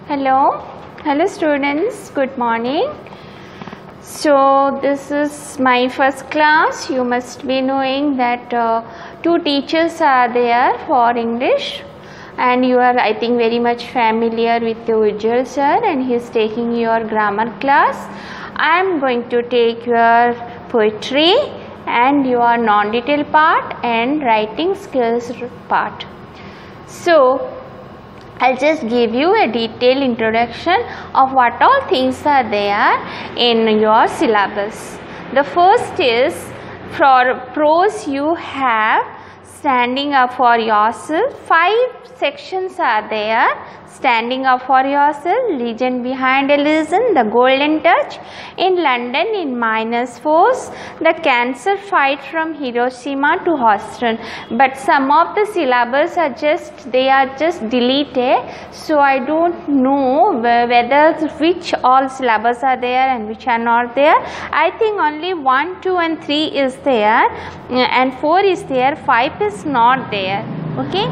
Hello students, good morning. So this is my first class. You must be knowing that two teachers are there for English, and you are, I think, very much familiar with the Ujjwal sir, and he is taking your grammar class. I am going to take your poetry and your non-detail part and writing skills part. So I'll just give you a detailed introduction of what all things are there in your syllabus. The first is, for prose you have standing up for yourself. 5 sections are there. Standing up for yourself, legend behind a legend, the golden touch, in London in -4, the cancer fight from Hiroshima to Houston. But some of the syllables are just deleted, so I don't know whether which all syllables are there and which are not there. I think only 1, 2 and 3 is there, and 4 is there, 5 is not there. Okay.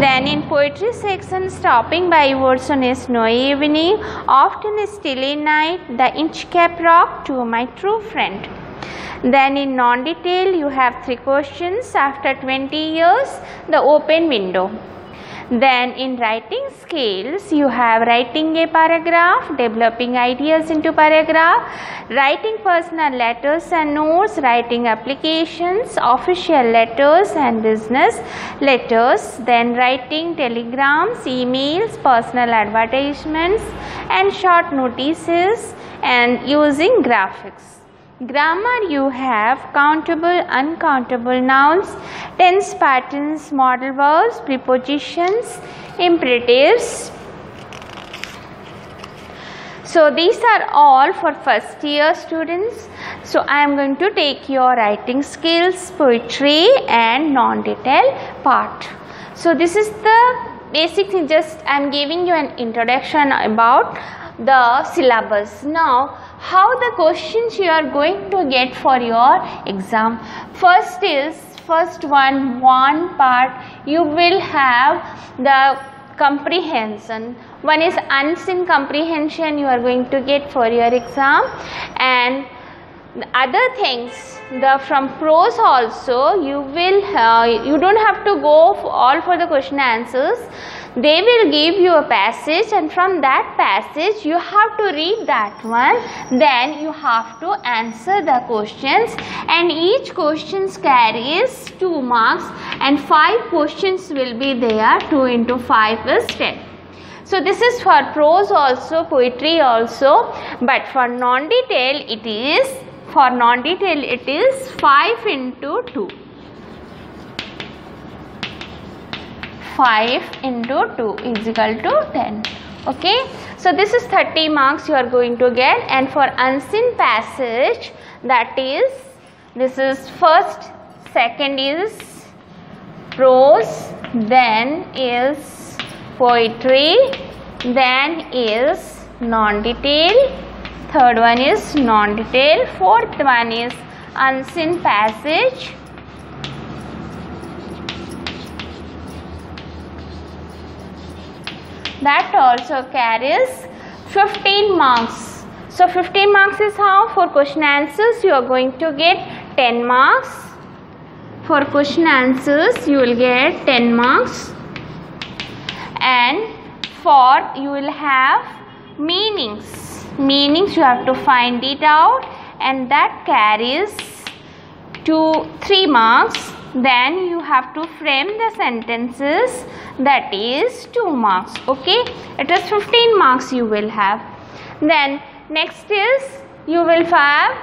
Then in poetry section, stopping by words on a snowy evening, often a stilly night, the Inchcape Rock to my true friend. Then in non-detail you have 3 questions. After 20 years, the open window. Then in writing skills you have writing a paragraph, developing ideas into paragraph, writing personal letters and notes, writing applications, official letters and business letters, then writing telegrams, emails, personal advertisements and short notices, and using graphics. Grammar you have countable, uncountable nouns, tense patterns, modal verbs, prepositions, imperatives. So these are all for first year students. So I am going to take your writing skills, poetry and non-detail part. So this is the basic thing, just I am giving you an introduction about the syllabus. Now how the questions you are going to get for your exam. First one part you will have the comprehension. One is unseen comprehension you are going to get for your exam, and other things, from prose also you will you don't have to go all for the question answers. They will give you a passage, and from that passage you have to read that one, then you have to answer the questions, and each question carries 2 marks and 5 questions will be there. 2 into 5 is 10. So this is for prose also, poetry also, but for non-detail it is 5 into 2. 5 into 2 is equal to 10. Okay. So this is 30 marks you are going to get, and for unseen passage, that is, this is first, second is prose, then is poetry, then is non-detail, third one is non-detail, fourth one is unseen passage, that also carries 15 marks. So 15 marks is how? For question answers you are going to get 10 marks. For question answers you will get 10 marks, and for you will have meanings you have to find it out, and that carries 3 marks. Then you have to frame the sentences, that is 2 marks. Okay, it is 15 marks you will have. Then next is you will have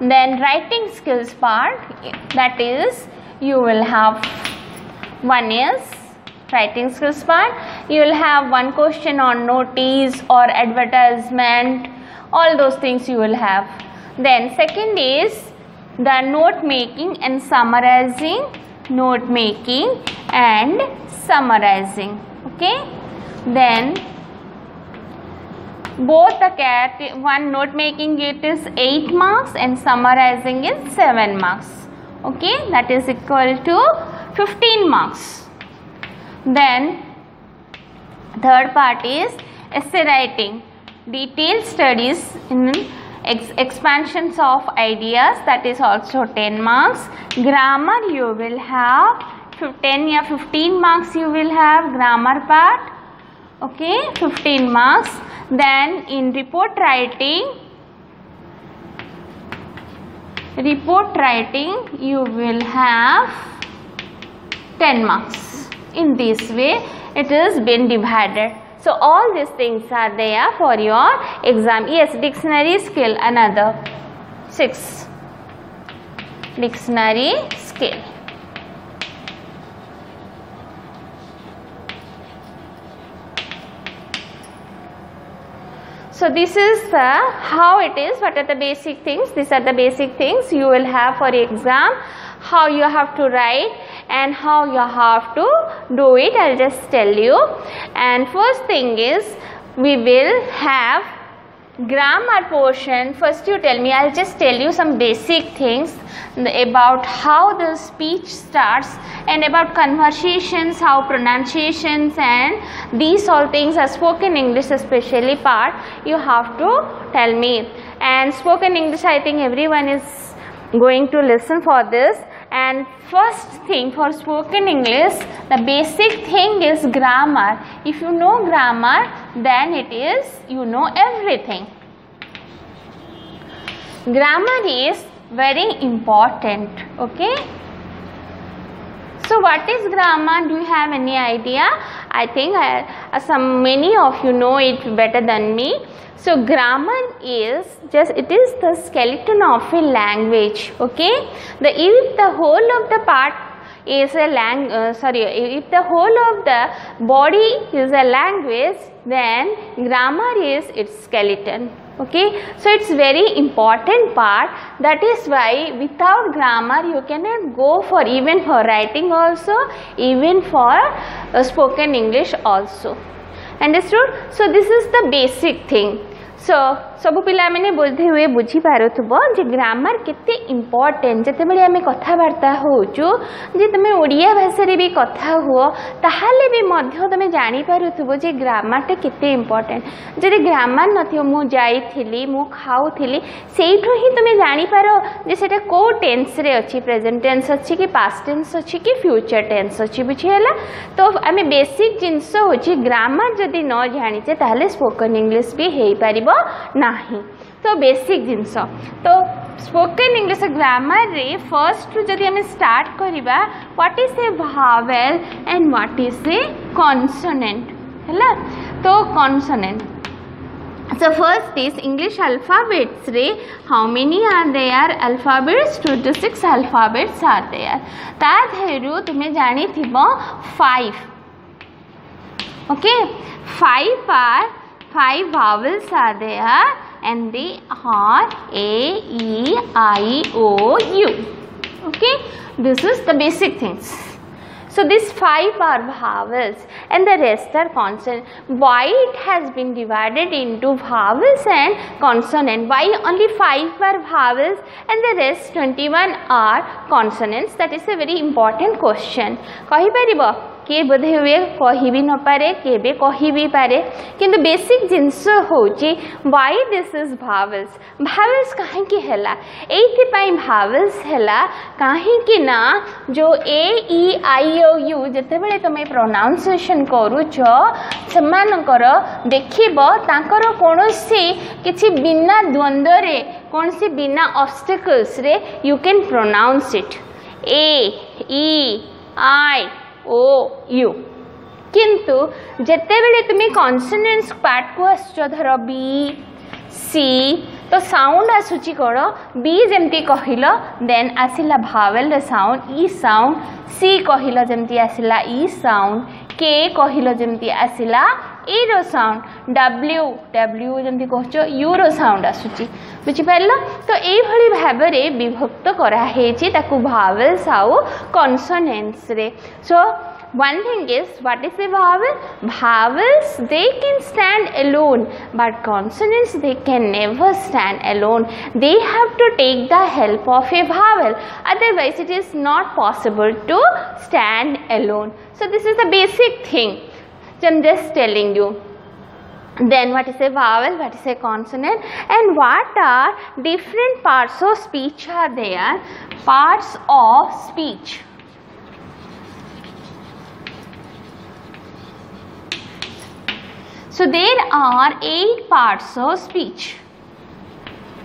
then writing skills part, that is you will have, one is writing skills part, you will have 1 question on notice or advertisement, all those things you will have. Then second is the note making and summarizing, okay. Then both the one note making it is 8 marks and summarizing is 7 marks. Okay, that is equal to 15 marks. Then third part is essay writing, detailed studies in expansions of ideas, that is also 10 marks. Grammar you will have 10 or 15 marks, you will have grammar part. Okay, 15 marks. Then in report writing you will have 10 marks. In this way it is been divided. So all these things are there for your exam. Yes, dictionary skill, another 6. Dictionary skill. So this is how it is. What are the basic things? These are the basic things you will have for exam. How you have to write and how you have to do it, I'll just tell you. And first thing is we will have grammar portion. First you tell me, I'll just tell you some basic things about how the speech starts and about conversations, how pronunciations and these all things are spoken English especially part you have to tell me. And spoken English, I think everyone is going to listen for this. And first thing for spoken English, the basic thing is grammar. If you know grammar, then it is you know everything. Grammar is very important. Okay. So what is grammar? Do you have any idea? I think many of you know it better than me. So grammar is the skeleton of a language. Okay, if the whole of the part is a if the whole of the body is a language, then grammar is its skeleton. Okay, so it's very important part. That is why without grammar you cannot go for even for writing also, even for spoken English also. Understood? So this is the basic thing. So सब पिला मैंने बोलते हुए बुझी पारुथबो जे grammar केते important जते बेले आमे कथावार्ता होचु जे तमे ओडिया भाषा रे भी कथा हुओ ताहाले भी मध्य तमे जानि पारुथबो जे ग्रामर टा केते इम्पोर्टेंट जदि ग्रामर नथियो मु जाईथिली मु खाउथिली सेइठो ही तमे जानि पारो जे सेटा को टेंस रे अछि, प्रेजेंट टेंस अछि कि पास्ट टेंस अछि कि फ्यूचर टेंस अछि, बुझियला। तो आमे बेसिक जिंस होछि ग्रामर जदि न जानिचे ताहाले स्पोकन इंग्लिश भी हेई परिबो नहीं। तो बेसिक जिनस तो स्पोकन इंग्लिश ग्रामर रे फर्स्ट जदि हमें स्टार्ट करिबा what is a vowel and what is a consonant हैला। तो consonant, so first is English alphabets रे how many are there alphabets? 26 alphabets are there. ता धेरु तुमे जानि थिबो 5. okay, 5 vowels are there and they are A, E, I, O, U. Okay, this is the basic things. So these 5 are vowels and the rest are consonant. Why it has been divided into vowels and consonant? Why only 5 are vowels and the rest 21 are consonants? That is a very important question. कहि परिबो के बोधे हुए कहि भी न पारे के बे कहि भी पारे किंतु बेसिक जिंस होची व्हाई दिस इज भावेल्स। भावेल्स काहे कि हैला एथि पई भावेल्स हैला काहे कि ना जो ए ई आई ओ यू जते बेले तमे प्रोनाउंसिएशन करूछ समानकर देखिबो तांकर कोनोसी किछि बिना द्वंद्व रे कोनोसी बिना ऑब्स्टेकल्स रे you can pronounce it A E I O U. किंतु जेते बेले तुम कॉन्सोनेंट्स पार्ट को आसुच धर बी सी तो साउंड आसुची कौन बी जमती कहल देन आसिला भावेल रे साउंड ई साउंड, सी कहल जमती आसिला ई साउंड, के कहल जमती आसिला ई रो साउंड, डब्ल्यू डब्ल्यू जमती कहचो यू रो साउंड आसुची, बुझी पारलो। तो एई भली भाबरे विभक्त करा हेची ताकू भावेल्स आउ कॉन्सोनेंट्स रे। सो one thing is, what is a vowel? Vowels, they can stand alone, but consonants, they can never stand alone. They have to take the help of a vowel, otherwise it is not possible to stand alone. So this is the basic thing, so I am just telling you. Then what is a vowel, what is a consonant, and what are different parts of speech are there? Parts of speech. So there are 8 parts of speech.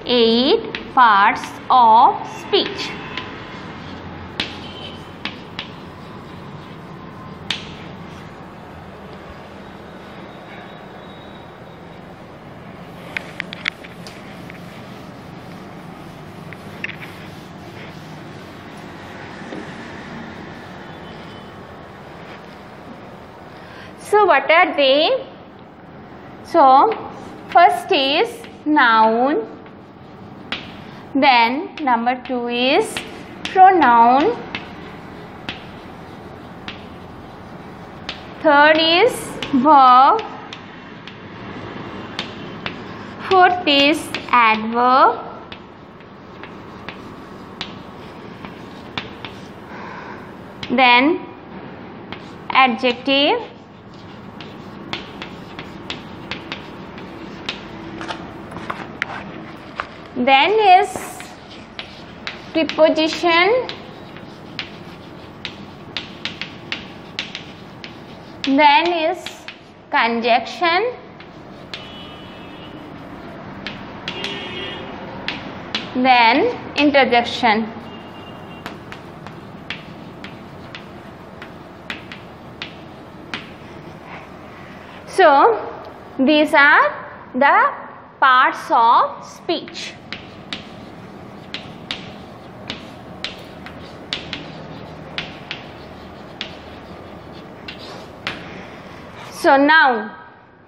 8 parts of speech. So what are they? So first is noun, then number 2 is pronoun, third is verb, fourth is adverb, then adjective, then is preposition, then is conjunction, then interjection. So these are the parts of speech. So noun,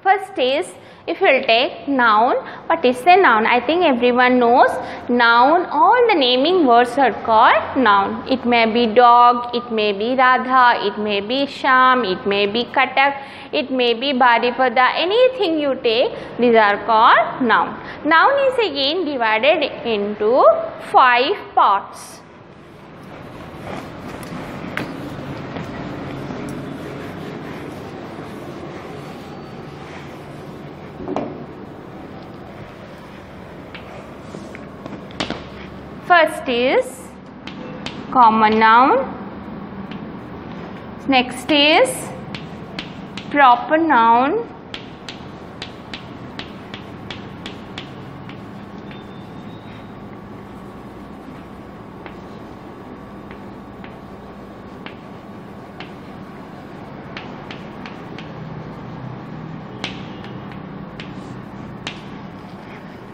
first is, if you will take noun, what is a noun? I think everyone knows noun, all the naming words are called noun. It may be dog, it may be Radha, it may be Sham, it may be Katak, it may be Baripada, anything you take, these are called noun. Noun is again divided into 5 parts. First is common noun, next is proper noun,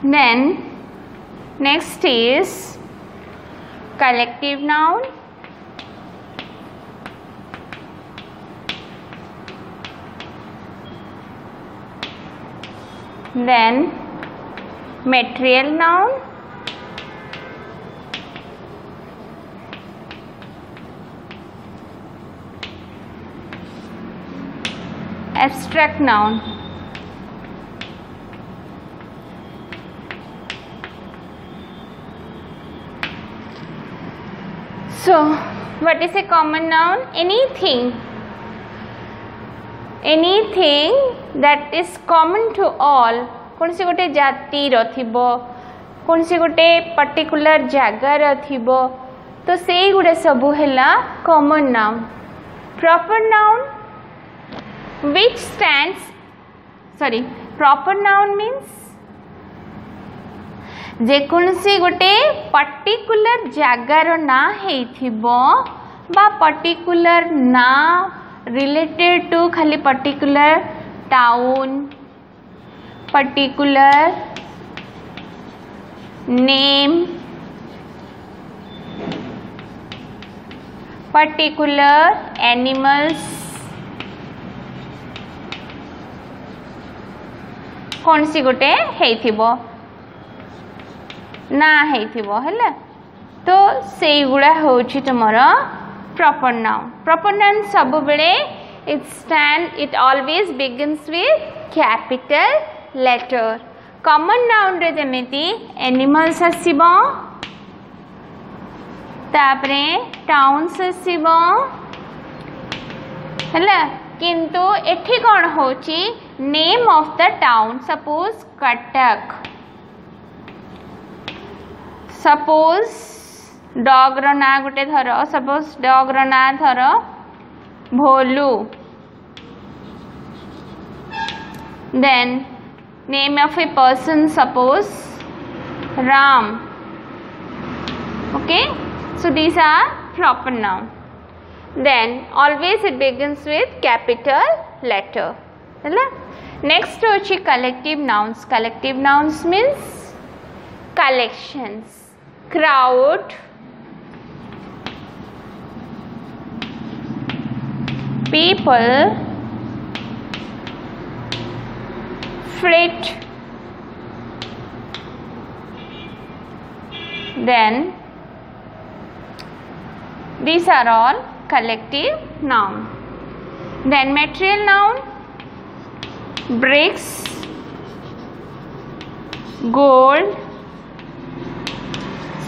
then next is collective noun, then material noun, abstract noun. So what is a common noun? Anything that is common to all, कौन सी गोटे जाति रथिबो, कौन सी गोटे particular जगह रथिबो, तो सेई गुडे सबु हैला common noun. Proper noun which stands, sorry, proper noun means जेकोसी गोटे पर्टिकुलर जगार ना हेथिबो बा पर्टिकुलर ना रिलेटेड टू खाली particular town, particular name, particular animals, कौन सी गोटे हेथिबो ना हेथिबो हैला, तो सेई गुडा होछि तुमरो proper noun. Proper noun सब बेले it always begins with capital letter. Common noun रे जेमिति animals आसीबो, तापरे towns आसीबो हैला, किंतु एठी कौन होची name of the town. Suppose Katak, suppose dog रो ना गुटे धर, suppose dog रो ना धर भोलू, then name of a person, suppose Ram. Okay, so these are proper noun. Then always it begins with capital letter. Next hochi collective nouns. Collective nouns means collections, crowd, people, fleet, then these are all collective noun. Then material noun, bricks, gold,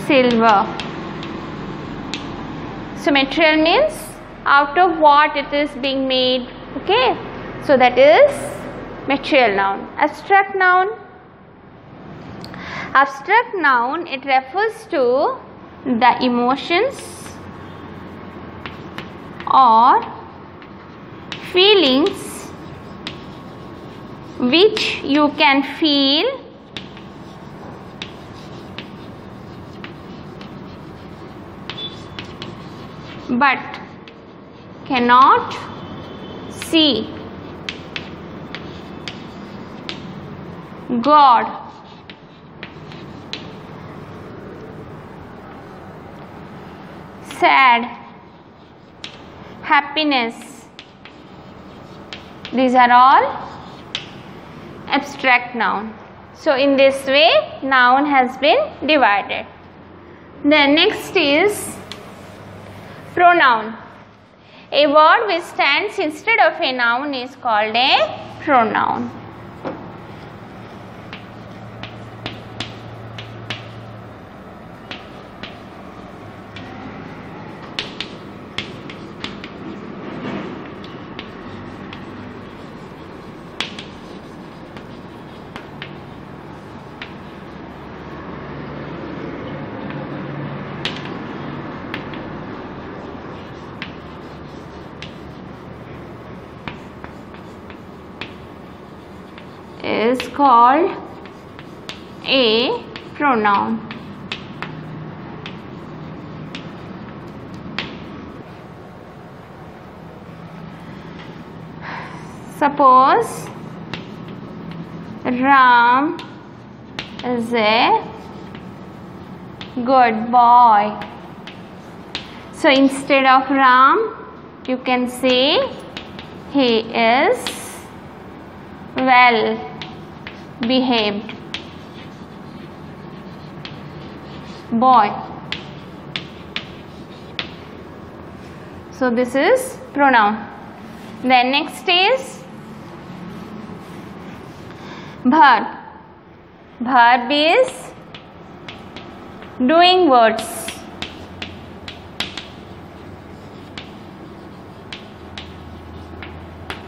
silver. So material means out of what it is being made. Okay, so that is material noun. Abstract noun. Abstract noun, it refers to the emotions or feelings which you can feel but cannot see. God, sad, happiness, these are all abstract noun. So in this way noun has been divided. Then next is pronoun. A word which stands instead of a noun is called a pronoun. Is called a pronoun. Suppose Ram is a good boy. So instead of Ram, you can say he is well behaved boy. So this is pronoun. Then next is verb. Verb is doing words.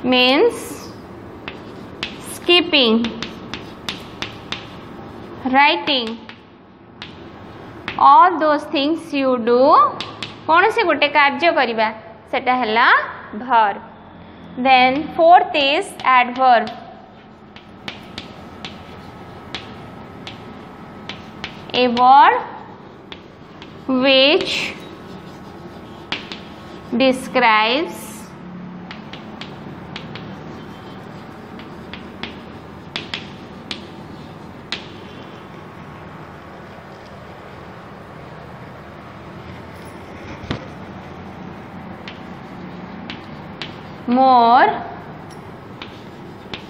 Means skipping, writing, all those things you do. कौन से गोटे कार्य करिबा सेटा हला verb. Then fourth is adverb. A word which describes more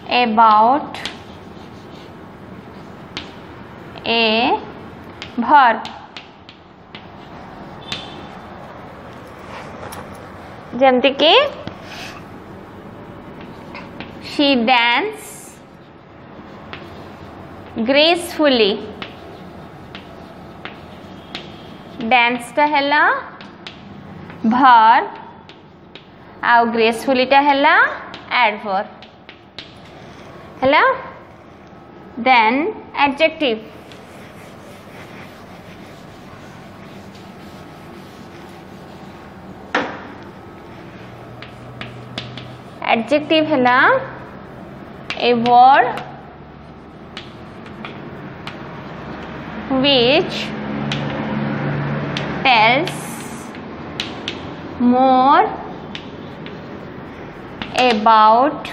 about a verb. जमती कि she dance gracefully dance टा हैला verb आउ gracefully टा हैला adverb हैला then adjective adjective हैला a word which tells more about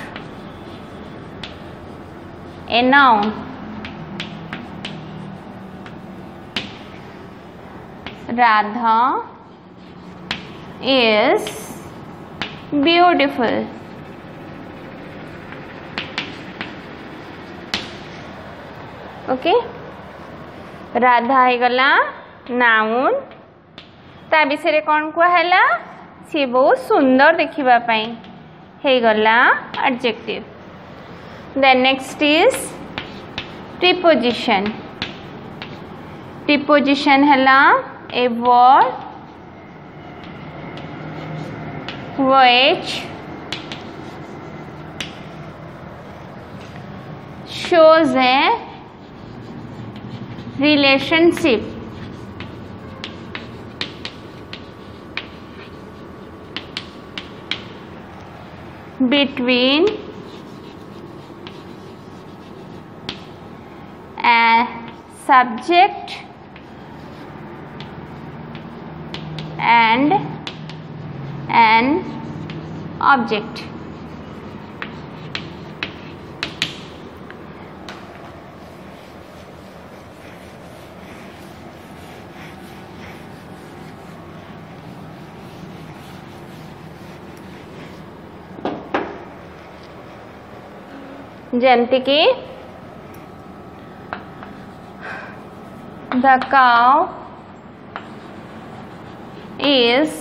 a noun. Radha is beautiful. Okay Radha गला नाउन ता विषय कौन कहला सी बहुत सुंदर देखिबा पई हे गला adjective then next is preposition preposition हैला a word which shows a relationship between a subject and an object. जमती कि the cow is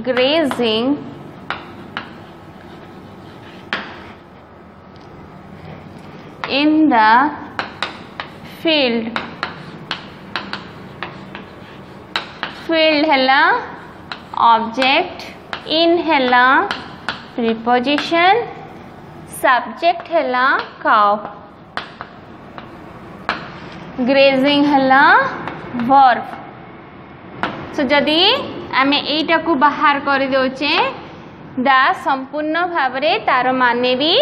grazing in the field. Field हैला object, in हैला preposition, subject हैला cow, grazing हैला verb. सो जदि आमे एटा को बाहर कर दोचे दा संपूर्ण भाव रे तार माने भी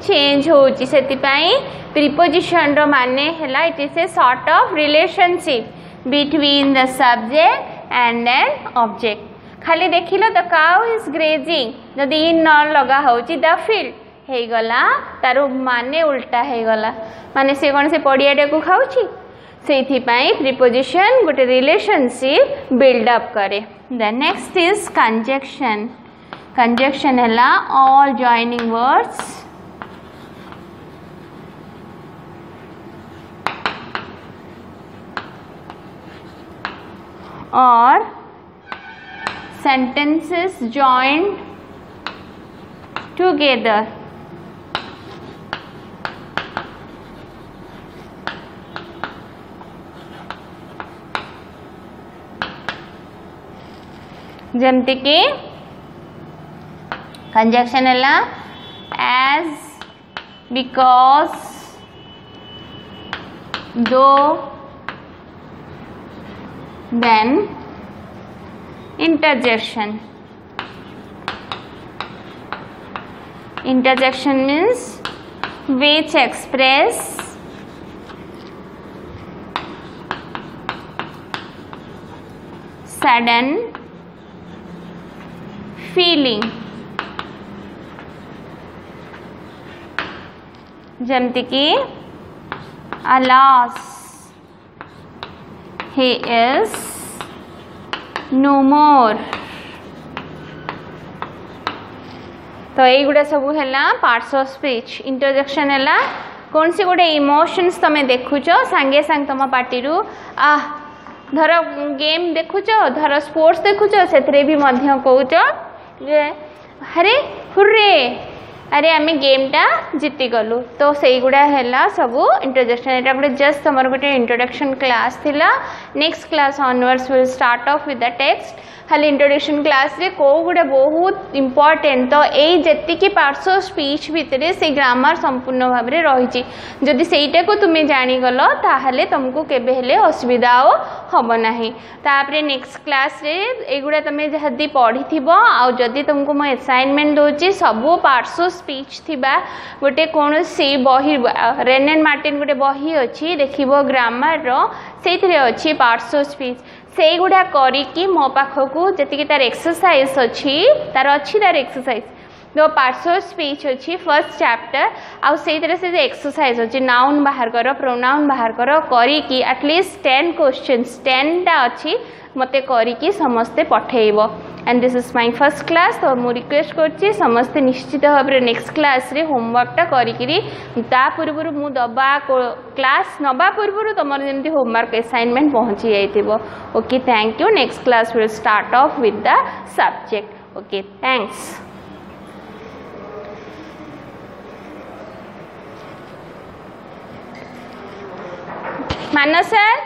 चेंज होची सेति पई प्रीपोजिशन रो माने हैला it is a sort of relationship between the subject and an object. खाली देखिलो द काउ इज ग्रेजिंग जदि इन न लगा होची द फील्ड हे गला तार माने उल्टा हे गला माने से कोन से पडियाटे को खाउची सेथि पई प्रीपोजिशन गोटे रिलेशनशिप बिल्ड अप करे. The next is conjunction. Conjunction हैला ऑल जॉइनिंग वर्ड्स और sentences joined together. जमती कि कंजक्शन हैला as, because, though, then. Interjection. Interjection means which express sudden feeling. जमती कि alas he is no more. तो ये गुड़ा सब हैला पार्ट्स ऑफ स्पीच. इंटरजेक्शन हैला कौन सी गोटे इमोशंस तमे देखुच सांगे सांग तम पार्टी रु धर गेम देखुच धर स्पोर्ट्स देखुच से भी मध्य कहूच अरे हुर्रे अरे आम गेमटा जीति गलु तो से गुड़ा है सब इंट्रोडक्शन एटा गोटे जस्ट तुम गोटे इंट्रोडक्शन क्लास थिला next class onwards will start of with the text खाली इंट्रोडक्शन क्लास रे को गुड़ा बहुत इंपॉर्टेंट तो यही जी पार्ट्स ऑफ स्पीच भितर से ग्रामर संपूर्ण भाव में रही जदि सेटा को तुम्हें जानीगल ताहले तुमको केबे हेले असुविधा हम ना तापर नेक्स्ट क्लास रे एगुड़ा तुम्हें जदि पढ़ी थी आदि तुमको मैं असाइनमेंट दूची सबू पार्ट्स ऑफ स्पीच थिबा गोटे कौन सी बही रेन एंड मार्टिन गोटे बही अच्छी देखिबो ग्रामर रो से अच्छी पार्ट्स ऑफ स्पीच से गुड़ा करी मो पाखक जी तार एक्सरसाइज अच्छी तार एक्सरसाइज जो पार्ट्स ऑफ स्पीच अच्छी फर्स्ट चैप्टर आउ से एक्सरसाइज अच्छी नाउन बाहर कर प्रोनाउन बाहर करी एटलिस्ट 10 क्वेश्चंस 10टा अच्छी मते करी समस्ते पठेब and this is my first class तो मु रिक्वेस्ट करछि समस्ते निश्चित भाव में नेक्स्ट क्लास रे होमवर्कटा करी ता पूर्व मु दबा क्लास नबा पूर्व तुम जमी होमवर्क असाइनमेंट पहुँची जाइथिबो okay thank you next class will start off with the subject okay thanks Manas sir